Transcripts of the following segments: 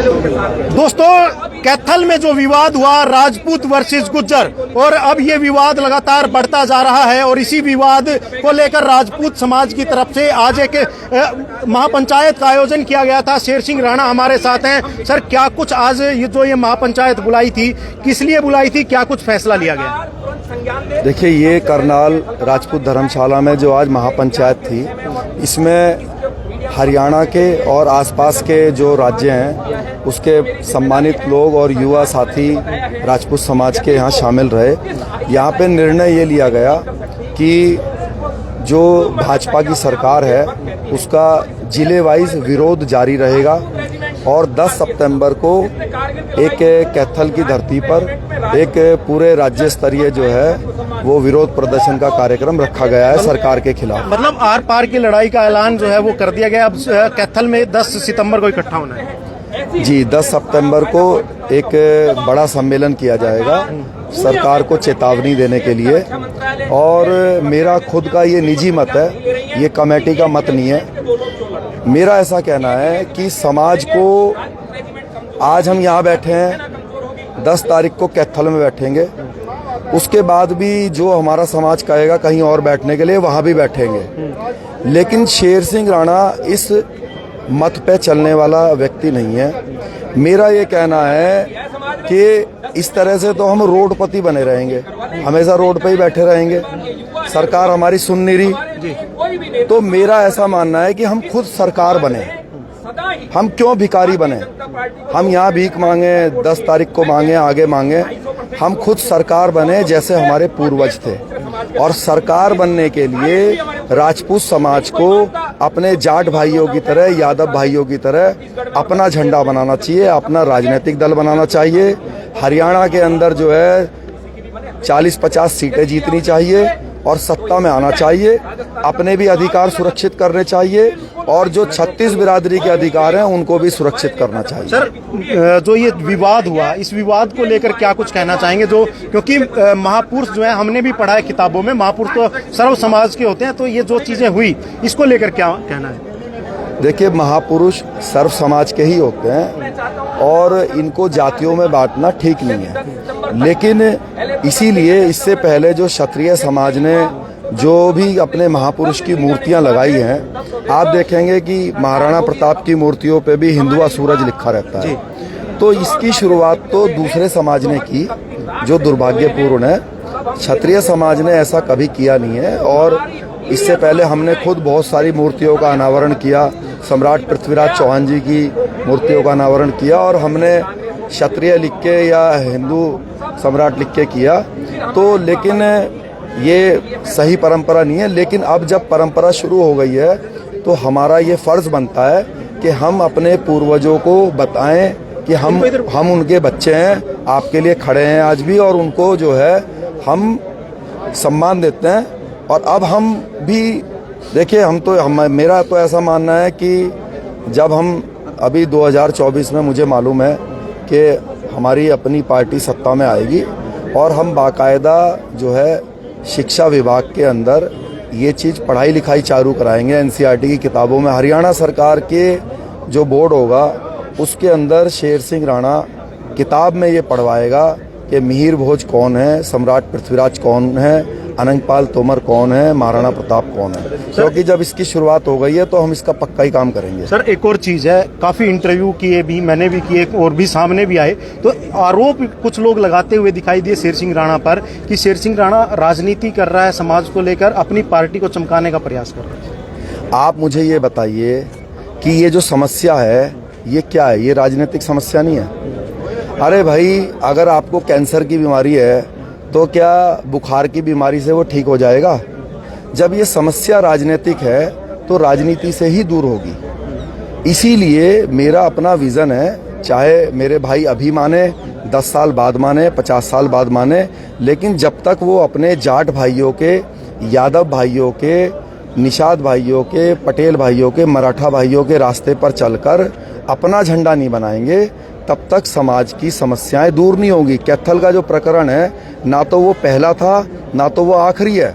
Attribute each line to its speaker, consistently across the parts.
Speaker 1: दोस्तों, कैथल में जो विवाद हुआ राजपूत वर्सेस गुज्जर, और अब ये विवाद लगातार बढ़ता जा रहा है और इसी विवाद को लेकर राजपूत समाज की तरफ से आज एक महापंचायत का आयोजन किया गया था। शेर सिंह राणा हमारे साथ हैं। सर, क्या कुछ आज ये महापंचायत बुलाई थी, किस लिए बुलाई थी, क्या कुछ फैसला लिया गया?
Speaker 2: देखिए, ये करनाल राजपूत धर्मशाला में जो आज महापंचायत थी, इसमें हरियाणा के और आसपास के जो राज्य हैं उसके सम्मानित लोग और युवा साथी राजपूत समाज के यहाँ शामिल रहे। यहाँ पे निर्णय ये लिया गया कि जो भाजपा की सरकार है उसका जिले वाइज विरोध जारी रहेगा और 10 सितंबर को एक कैथल की धरती पर एक पूरे राज्य स्तरीय जो है वो विरोध प्रदर्शन का कार्यक्रम रखा गया है सरकार के खिलाफ।
Speaker 1: मतलब आर पार की लड़ाई का ऐलान जो है वो कर दिया गया। अब कैथल में 10 सितंबर को इकट्ठा होना है।
Speaker 2: जी, 10 सितंबर को एक बड़ा सम्मेलन किया जाएगा सरकार को चेतावनी देने के लिए। और मेरा खुद का ये निजी मत है, ये कमेटी का मत नहीं है। मेरा ऐसा कहना है कि समाज को, आज हम यहाँ बैठे हैं, 10 तारीख को कैथल में बैठेंगे, उसके बाद भी जो हमारा समाज कहेगा कहीं और बैठने के लिए वहाँ भी बैठेंगे। लेकिन शेर सिंह राणा इस मत पे चलने वाला व्यक्ति नहीं है। मेरा ये कहना है कि इस तरह से तो हम रोडपति बने रहेंगे, हमेशा रोड पे ही बैठे रहेंगे, सरकार हमारी सुन नहीं रही। तो मेरा ऐसा मानना है कि हम खुद सरकार बने। हम क्यों भिखारी बने? हम यहाँ भीख मांगे, 10 तारीख को मांगे, आगे मांगे। हम खुद सरकार बने जैसे हमारे पूर्वज थे। और सरकार बनने के लिए राजपूत समाज को अपने जाट भाइयों की तरह, यादव भाइयों की तरह अपना झंडा बनाना चाहिए, अपना राजनीतिक दल बनाना चाहिए। हरियाणा के अंदर जो है 40-50 सीटें जीतनी चाहिए और सत्ता में आना चाहिए। अपने भी अधिकार सुरक्षित करने चाहिए और जो 36 बिरादरी के अधिकार हैं उनको भी सुरक्षित करना चाहिए।
Speaker 1: सर, जो ये विवाद हुआ, इस विवाद को लेकर क्या कुछ कहना चाहेंगे? जो क्योंकि महापुरुष जो है, हमने भी पढ़ा है किताबों में, महापुरुष तो सर्व समाज के होते हैं, तो ये जो चीजें हुई इसको लेकर क्या कहना है?
Speaker 2: देखिए, महापुरुष सर्व समाज के ही होते हैं और इनको जातियों में बांटना ठीक नहीं है। लेकिन इसीलिए इससे पहले जो क्षत्रिय समाज ने जो भी अपने महापुरुष की मूर्तियां लगाई हैं, आप देखेंगे कि महाराणा प्रताप की मूर्तियों पे भी हिंदुआ सूरज लिखा रहता है। तो इसकी शुरुआत तो दूसरे समाज ने की, जो दुर्भाग्यपूर्ण है। क्षत्रिय समाज ने ऐसा कभी किया नहीं है और इससे पहले हमने खुद बहुत सारी मूर्तियों का अनावरण किया। सम्राट पृथ्वीराज चौहान जी की मूर्तियों का अनावरण किया और हमने क्षत्रिय लिख के या हिंदू सम्राट लिख के किया। तो लेकिन ये सही परंपरा नहीं है। लेकिन अब जब परंपरा शुरू हो गई है तो हमारा ये फर्ज बनता है कि हम अपने पूर्वजों को बताएं कि हम उनके बच्चे हैं, आपके लिए खड़े हैं आज भी, और उनको जो है हम सम्मान देते हैं। और अब हम भी देखिए, मेरा तो ऐसा मानना है कि जब हम अभी 2024 में, मुझे मालूम है कि हमारी अपनी पार्टी सत्ता में आएगी और हम बाकायदा जो है शिक्षा विभाग के अंदर ये चीज़ पढ़ाई लिखाई चालू कराएंगे। एनसीईआरटी की किताबों में हरियाणा सरकार के जो बोर्ड होगा उसके अंदर शेर सिंह राणा किताब में ये पढ़वाएगा कि मिहिर भोज कौन है, सम्राट पृथ्वीराज कौन है, अनंगपाल तोमर कौन है, महाराणा प्रताप कौन है। क्योंकि जब इसकी शुरुआत हो गई है तो हम इसका पक्का ही काम करेंगे।
Speaker 1: सर, एक और चीज है, काफी इंटरव्यू किए भी, मैंने भी किए और भी सामने भी आए, तो आरोप कुछ लोग लगाते हुए दिखाई दिए शेर सिंह राणा पर कि शेर सिंह राणा राजनीति कर रहा है, समाज को लेकर अपनी पार्टी को चमकाने का प्रयास कर रहा है।
Speaker 2: आप मुझे ये बताइए कि ये जो समस्या है ये क्या है? ये राजनीतिक समस्या नहीं है। अरे भाई, अगर आपको कैंसर की बीमारी है तो क्या बुखार की बीमारी से वो ठीक हो जाएगा? जब ये समस्या राजनीतिक है तो राजनीति से ही दूर होगी। इसीलिए मेरा अपना विज़न है, चाहे मेरे भाई अभी माने, 10 साल बाद माने, 50 साल बाद माने, लेकिन जब तक वो अपने जाट भाइयों के, यादव भाइयों के, निषाद भाइयों के, पटेल भाइयों के, मराठा भाइयों के रास्ते पर चलकर अपना झंडा नहीं बनाएंगे, तब तक समाज की समस्याएं दूर नहीं होगी। कैथल का जो प्रकरण है, ना तो वो पहला था ना तो वो आखिरी है।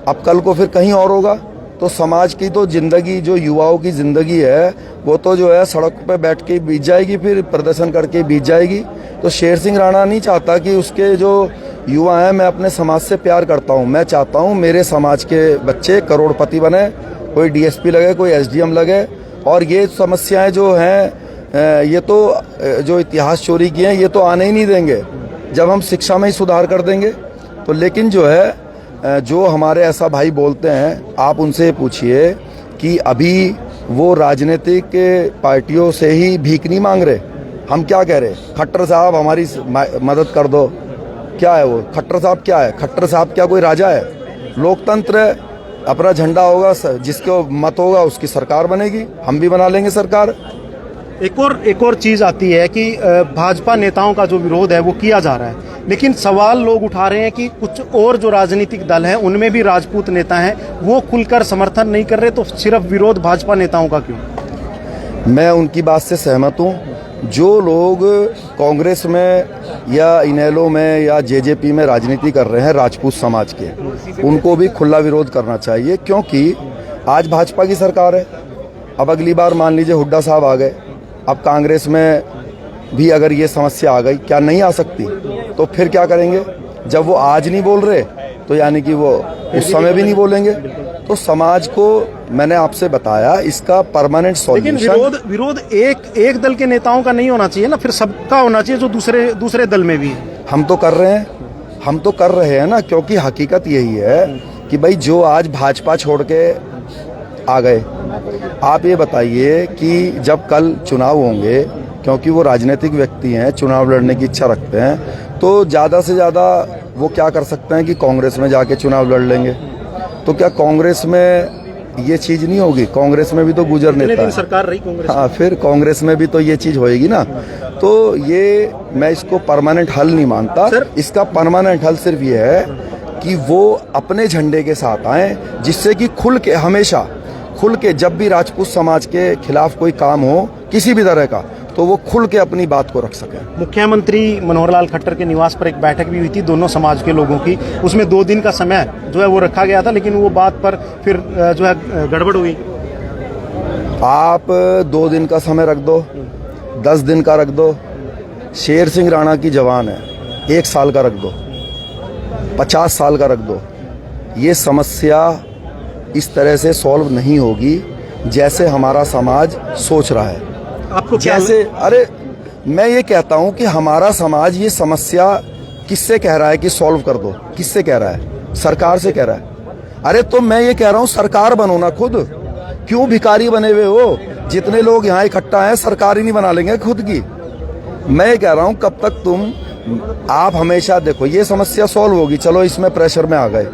Speaker 2: अब कल को फिर कहीं और होगा तो समाज की तो जिंदगी, जो युवाओं की जिंदगी है, वो तो जो है सड़क पे बैठ के बीत जाएगी, फिर प्रदर्शन करके बीत जाएगी। तो शेर सिंह राणा नहीं चाहता कि उसके जो युवा हैं, मैं अपने समाज से प्यार करता हूं, मैं चाहता हूं मेरे समाज के बच्चे करोड़पति बने, कोई डीएसपी लगे, कोई एसडीएम लगे। और ये समस्याएं जो हैं, ये तो जो इतिहास चोरी की हैं, ये तो आने ही नहीं देंगे जब हम शिक्षा में ही सुधार कर देंगे। तो लेकिन जो है, जो हमारे ऐसा भाई बोलते हैं, आप उनसे पूछिए कि अभी वो राजनीतिक पार्टियों से ही भीख नहीं मांग रहे। हम क्या कह रहे, खट्टर साहब हमारी मदद कर दो, क्या है वो खट्टर साहब? क्या है खट्टर साहब? क्या कोई राजा है? लोकतंत्र है, अपना झंडा होगा, जिसको मत होगा उसकी सरकार बनेगी, हम भी बना लेंगे सरकार।
Speaker 1: एक और चीज आती है कि भाजपा नेताओं का जो विरोध है वो किया जा रहा है, लेकिन सवाल लोग उठा रहे हैं कि कुछ और जो राजनीतिक दल हैं उनमें भी राजपूत नेता हैं, वो खुलकर समर्थन नहीं कर रहे, तो सिर्फ विरोध भाजपा नेताओं का क्यों?
Speaker 2: मैं उनकी बात से सहमत हूँ। जो लोग कांग्रेस में या इनेलो में या जेजेपी में राजनीति कर रहे हैं राजपूत समाज के, उनको भी खुला विरोध करना चाहिए, क्योंकि आज भाजपा की सरकार है। अब अगली बार मान लीजिए हुड्डा साहब आ गए, अब कांग्रेस में भी अगर ये समस्या आ गई, क्या नहीं आ सकती? तो फिर क्या करेंगे? जब वो आज नहीं बोल रहे तो यानी कि वो उस समय भी नहीं बोलेंगे। तो समाज को मैंने आपसे बताया, इसका परमानेंट सॉल्यूशन।
Speaker 1: लेकिन विरोध एक दल के नेताओं का नहीं होना चाहिए ना, फिर सबका होना चाहिए जो दूसरे दल में भी है।
Speaker 2: हम तो कर रहे हैं ना, क्योंकि हकीकत यही है कि भाई जो आज भाजपा छोड़ के आ गए, आप ये बताइए कि जब कल चुनाव होंगे, क्योंकि वो राजनीतिक व्यक्ति हैं, चुनाव लड़ने की इच्छा रखते हैं, तो ज़्यादा से ज़्यादा वो क्या कर सकते हैं कि कांग्रेस में जाके चुनाव लड़ लेंगे। तो क्या कांग्रेस में ये चीज़ नहीं होगी? कांग्रेस में भी तो गुजर नेता है,
Speaker 1: सरकार रही कांग्रेस।
Speaker 2: हाँ, फिर कांग्रेस में भी तो ये चीज़ होएगी ना। तो ये मैं इसको परमानेंट हल नहीं मानता। इसका परमानेंट हल सिर्फ ये है कि वो अपने झंडे के साथ आए, जिससे कि हमेशा खुल के जब भी राजपूत समाज के खिलाफ कोई काम हो किसी भी तरह का, तो वो खुल के अपनी बात को रख सके।
Speaker 1: मुख्यमंत्री मनोहर लाल खट्टर के निवास पर एक बैठक भी हुई थी दोनों समाज के लोगों की, उसमें 2 दिन का समय जो है वो रखा गया था, लेकिन वो बात पर फिर जो है गड़बड़ हुई।
Speaker 2: आप 2 दिन का समय रख दो, 10 दिन का रख दो, शेर सिंह राणा की जवान है, 1 साल का रख दो, 50 साल का रख दो, ये समस्या इस तरह से सॉल्व नहीं होगी जैसे हमारा समाज सोच रहा है।
Speaker 1: आपको
Speaker 2: जैसे अरे मैं ये कहता हूं कि हमारा समाज ये समस्या किससे कह रहा है कि सॉल्व कर दो? किससे कह रहा है? सरकार से कह रहा है। अरे तो मैं ये कह रहा हूं, सरकार बनो ना खुद, क्यों भिखारी बने हुए हो? जितने लोग यहाँ इकट्ठा हैं, सरकार ही नहीं बना लेंगे खुद की? मैं ये कह रहा हूं, कब तक आप हमेशा देखो ये समस्या सॉल्व होगी, चलो इसमें प्रेशर में आ गए,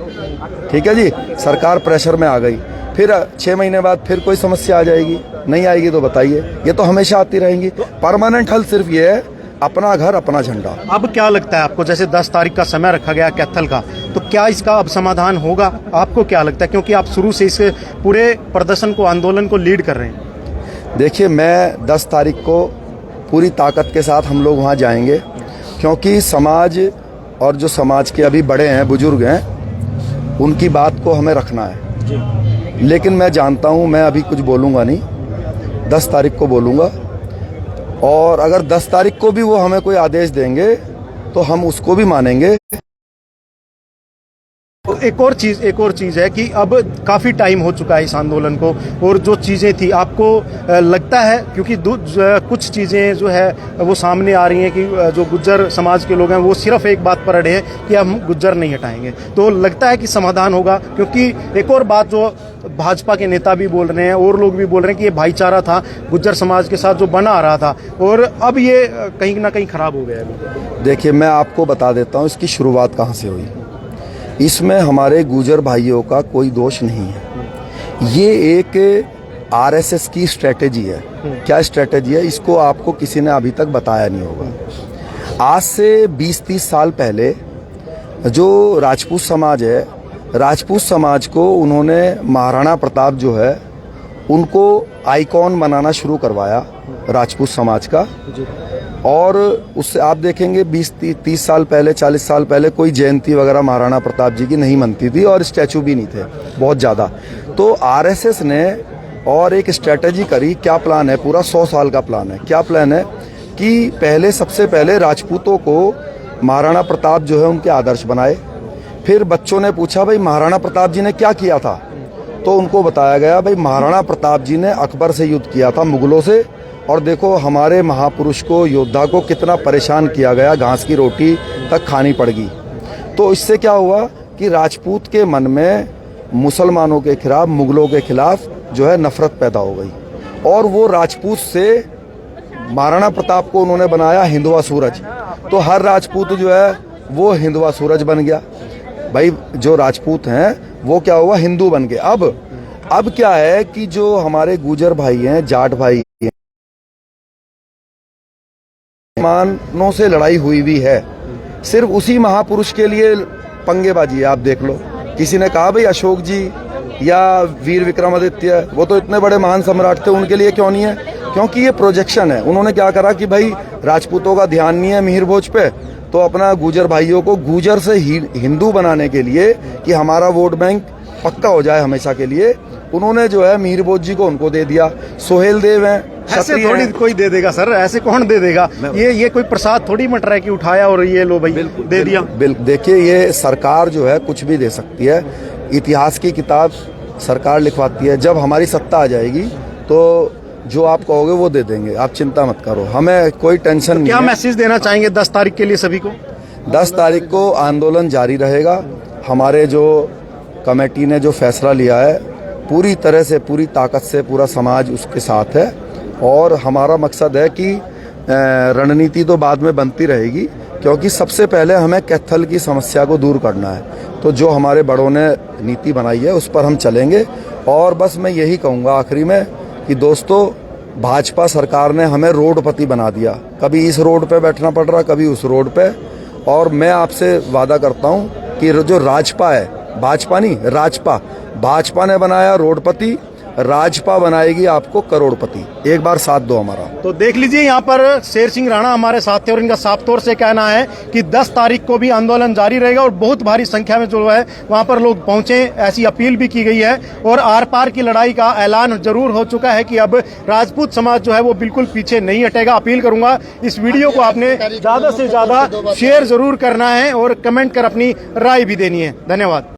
Speaker 2: ठीक है जी, सरकार प्रेशर में आ गई, फिर 6 महीने बाद फिर कोई समस्या आ जाएगी, नहीं आएगी तो बताइए, ये तो हमेशा आती रहेंगी। परमानेंट हल सिर्फ ये है, अपना घर अपना झंडा।
Speaker 1: अब क्या लगता है आपको, जैसे 10 तारीख का समय रखा गया कैथल का, तो क्या इसका अब समाधान होगा? आपको क्या लगता है, क्योंकि आप शुरू से इस पूरे प्रदर्शन को, आंदोलन को लीड कर रहे हैं?
Speaker 2: देखिए, मैं 10 तारीख को पूरी ताकत के साथ हम लोग वहाँ जाएंगे, क्योंकि समाज और जो समाज के अभी बड़े हैं, बुजुर्ग हैं, उनकी बात को हमें रखना है। लेकिन मैं जानता हूँ मैं अभी कुछ बोलूँगा नहीं, 10 तारीख को बोलूँगा, और अगर 10 तारीख को भी वो हमें कोई आदेश देंगे तो हम उसको भी मानेंगे।
Speaker 1: एक और चीज है कि अब काफी टाइम हो चुका है इस आंदोलन को, और जो चीजें थी, आपको लगता है, क्योंकि कुछ चीजें जो है वो सामने आ रही हैं कि जो गुज्जर समाज के लोग हैं वो सिर्फ एक बात पर अड़े हैं कि हम गुज्जर नहीं हटाएंगे, तो लगता है कि समाधान होगा? क्योंकि एक और बात जो भाजपा के नेता भी बोल रहे हैं और लोग भी बोल रहे हैं कि ये भाईचारा था गुज्जर समाज के साथ जो बना आ रहा था, और अब ये कहीं ना कहीं खराब हो गया है।
Speaker 2: देखिए, मैं आपको बता देता हूँ इसकी शुरुआत कहाँ से हुई। इसमें हमारे गुर्जर भाइयों का कोई दोष नहीं है, ये एक आरएसएस की स्ट्रेटेजी है। क्या स्ट्रेटेजी है, इसको आपको किसी ने अभी तक बताया नहीं होगा। आज से 20-30 साल पहले जो राजपूत समाज है, राजपूत समाज को उन्होंने महाराणा प्रताप जो है उनको आइकॉन बनाना शुरू करवाया, राजपूत समाज का। और उससे आप देखेंगे 20-30 साल पहले, 40 साल पहले कोई जयंती वगैरह महाराणा प्रताप जी की नहीं मनती थी और स्टैचू भी नहीं थे बहुत ज़्यादा। तो आरएसएस ने और एक स्ट्रेटजी करी। क्या प्लान है? पूरा 100 साल का प्लान है। क्या प्लान है कि सबसे पहले राजपूतों को महाराणा प्रताप जो है उनके आदर्श बनाए। फिर बच्चों ने पूछा भाई महाराणा प्रताप जी ने क्या किया था, तो उनको बताया गया भाई महाराणा प्रताप जी ने अकबर से युद्ध किया था, मुगलों से। और देखो हमारे महापुरुष को, योद्धा को कितना परेशान किया गया, घास की रोटी तक खानी पड़ गई। तो इससे क्या हुआ कि राजपूत के मन में मुसलमानों के खिलाफ, मुगलों के खिलाफ जो है नफरत पैदा हो गई। और वो राजपूत से महाराणा प्रताप को उन्होंने बनाया हिंदुआ सूरज। तो हर राजपूत जो है वो हिंदुआ सूरज बन गया। भाई जो राजपूत हैं वो क्या हुआ, हिंदू बन गए। अब क्या है कि जो हमारे गुजर भाई हैं, जाट भाई हैं, मुसलमानों से लड़ाई हुई भी है। सिर्फ उसी महापुरुष के लिए पंगेबाजी है। आप देख लो, किसी ने कहा भाई अशोक जी या वीर विक्रमादित्य, वो तो इतने बड़े महान सम्राट थे, उनके लिए क्यों नहीं है? क्योंकि ये प्रोजेक्शन है। उन्होंने क्या करा कि भाई राजपूतों का ध्यान नहीं है मिहिर भोज पे, तो अपना गुजर भाइयों को गुजर से हिंदू बनाने के लिए कि हमारा वोट बैंक पक्का हो जाए हमेशा के लिए, उन्होंने जो है मिहिर भोज जी को उनको दे दिया। सोहेल देव हैं,
Speaker 1: ऐसे थोड़ी कोई दे देगा सर, ऐसे कौन दे देगा? ये कोई प्रसाद थोड़ी मट रहा है कि उठाया और ये लो भाई दे दिया।
Speaker 2: देखिए ये सरकार जो है कुछ भी दे सकती है। इतिहास की किताब सरकार लिखवाती है। जब हमारी सत्ता आ जाएगी तो जो आप कहोगे वो दे देंगे, आप चिंता मत करो, हमें कोई टेंशन नहीं है।
Speaker 1: क्या मैसेज देना चाहेंगे 10 तारीख के लिए सभी को?
Speaker 2: 10 तारीख को आंदोलन जारी रहेगा। हमारे जो कमेटी ने जो फैसला लिया है, पूरी तरह से, पूरी ताकत से पूरा समाज उसके साथ है। और हमारा मकसद है कि रणनीति तो बाद में बनती रहेगी, क्योंकि सबसे पहले हमें कैथल की समस्या को दूर करना है। तो जो हमारे बड़ों ने नीति बनाई है उस पर हम चलेंगे। और बस मैं यही कहूँगा आखिरी में कि दोस्तों, भाजपा सरकार ने हमें रोडपति बना दिया। कभी इस रोड पे बैठना पड़ रहा, कभी उस रोड पे। और मैं आपसे वादा करता हूँ कि जो राजपा है, भाजपा नहीं राजपा, भाजपा ने बनाया रोडपति, राजपा बनाएगी आपको करोड़पति। एक बार साथ दो हमारा।
Speaker 1: तो देख लीजिए, यहाँ पर शेर सिंह राणा हमारे साथ थे और इनका साफ तौर से कहना है कि 10 तारीख को भी आंदोलन जारी रहेगा और बहुत भारी संख्या में जो है वहाँ पर लोग पहुंचे, ऐसी अपील भी की गई है। और आर पार की लड़ाई का ऐलान जरूर हो चुका है कि अब राजपूत समाज जो है वो बिल्कुल पीछे नहीं हटेगा। अपील करूंगा इस वीडियो को आपने ज्यादा से ज्यादा शेयर जरूर करना है और कमेंट कर अपनी राय भी देनी है। धन्यवाद।